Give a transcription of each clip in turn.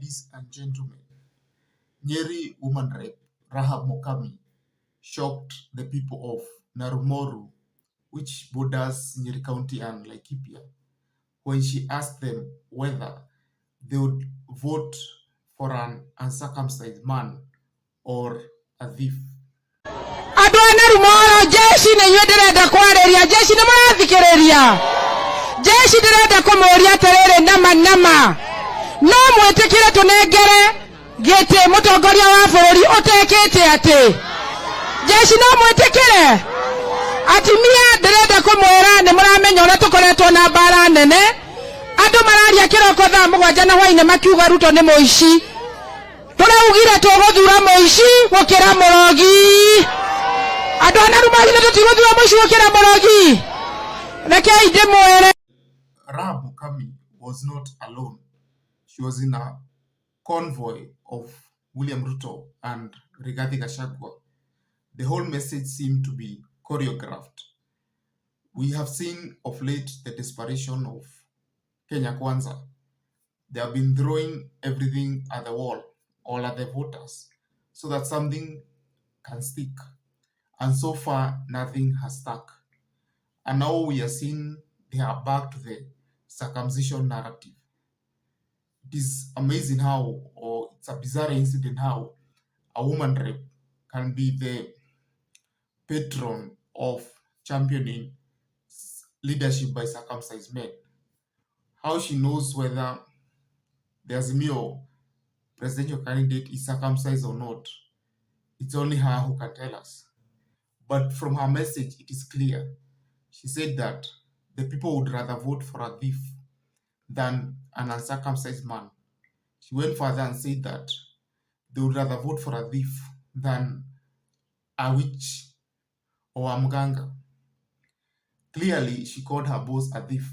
Ladies and gentlemen, Nyeri woman rape Rahab Mukami shocked the people of Narumoru, which borders Nyeri County and Laikipia, when she asked them whether they would vote for an uncircumcised man or a thief. Adwana rumoro jeshi ne yedera kwareria jeshi ne marathikereria jeshi direnda kumuria terere nama no mwetekire tunengere gete mutongoria wa bururi utekete ati jeshi no mwetekire atimia direnda kumwira ne muramenya ura tukoretwo na bara nene andu mararia kiroko thaa mugwanja na hwaine makiuga Ruto ni muici turaugire tuguthura muici gukira murogi adona rumagire tutiguthura muici gukira murogi rekei ndimwire. Rahab Mukami was not alone. She was in a convoy of William Ruto and Rigathi Gachagua. The whole message seemed to be choreographed. We have seen of late the desperation of Kenya Kwanza. They have been throwing everything at the wall, all at the voters, so that something can stick. And so far, nothing has stuck. And now we are seeing they are back to the circumcision narrative. It is amazing how, or it's a bizarre incident how, a woman rep can be the patron of championing leadership by circumcised men. How she knows whether the Azimio presidential candidate is circumcised or not, it's only her who can tell us. But from her message, it is clear. She said that the people would rather vote for a thief than an uncircumcised man. She went further and said that they would rather vote for a thief than a witch or a mganga. Clearly, she called her boss a thief.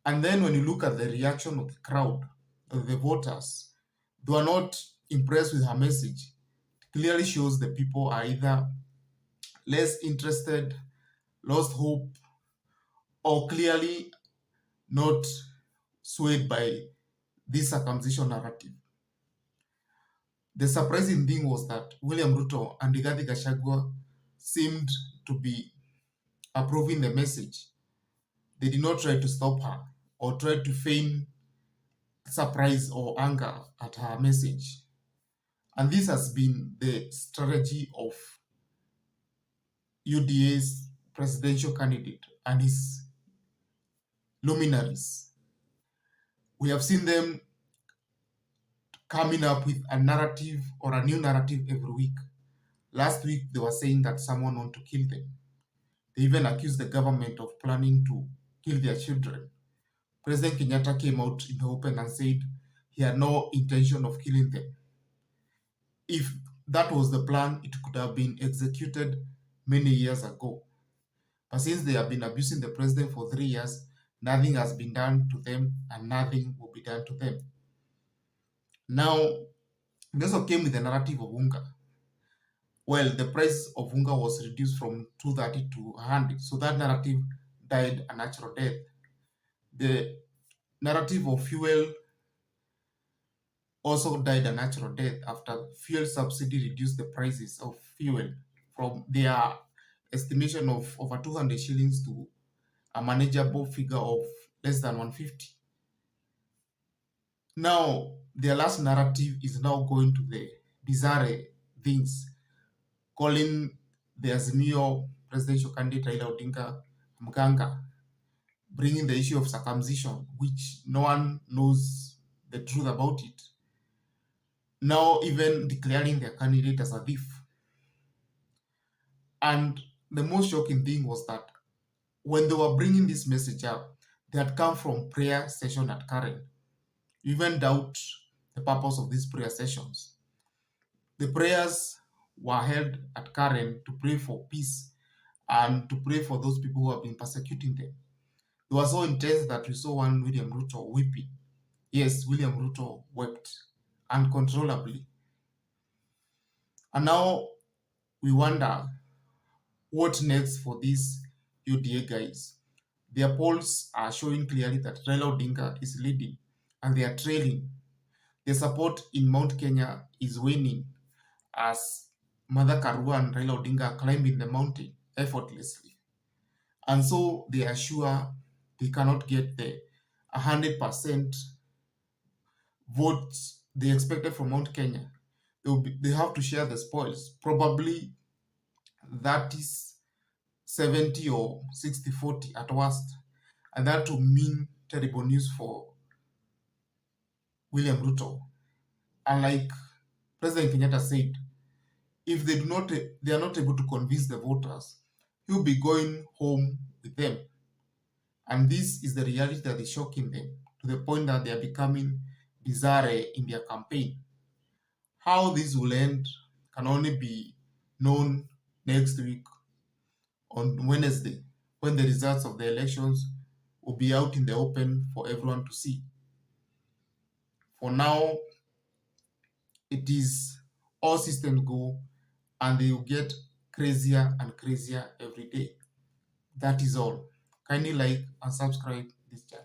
And then when you look at the reaction of the crowd, of the voters, they are not impressed with her message. It clearly shows the people are either less interested, lost hope, or clearly not swayed by this circumcision narrative. The surprising thing was that William Ruto and Rigathi Gachagua seemed to be approving the message. They did not try to stop her or try to feign surprise or anger at her message. And this has been the strategy of UDA's presidential candidate and his luminaries. We have seen them coming up with a narrative or a new narrative every week. Last week, they were saying that someone wanted to kill them. They even accused the government of planning to kill their children. President Kenyatta came out in the open and said he had no intention of killing them. If that was the plan, it could have been executed many years ago. But since they have been abusing the president for 3 years, nothing has been done to them and nothing will be done to them. Now, it also came with the narrative of unga. Well, the price of unga was reduced from 230 to 100, so that narrative died a natural death. The narrative of fuel also died a natural death after fuel subsidy reduced the prices of fuel from their estimation of over 200 shillings to a manageable figure of less than 150. Now, their last narrative is now going to the bizarre things, calling the Azimio presidential candidate Raila Odinga mganga, bringing the issue of circumcision, which no one knows the truth about it. Now even declaring their candidate as a thief. And the most shocking thing was that when they were bringing this message up, they had come from prayer session at Karen. You even doubt the purpose of these prayer sessions. The prayers were held at Karen to pray for peace and to pray for those people who have been persecuting them. They were so intense that we saw one William Ruto weeping. Yes, William Ruto wept uncontrollably. And now we wonder what next for these UDA guys. Their polls are showing clearly that Raila Odinga is leading and they are trailing. The support in Mount Kenya is waning as Mother Karua and Raila Odinga are climbing the mountain effortlessly. And so they are sure they cannot get the 100% votes they expected from Mount Kenya. They have to share the spoils. Probably that is 70 or 60-40 at worst. And that will mean terrible news for William Ruto. And like President Kenyatta said, if they are not able to convince the voters, he'll be going home with them. And this is the reality that is shocking them to the point that they are becoming bizarre in their campaign. How this will end can only be known next week on Wednesday, when the results of the elections will be out in the open for everyone to see. For now, it is all systems go, and they will get crazier and crazier every day. That is all. Kindly like and subscribe this channel.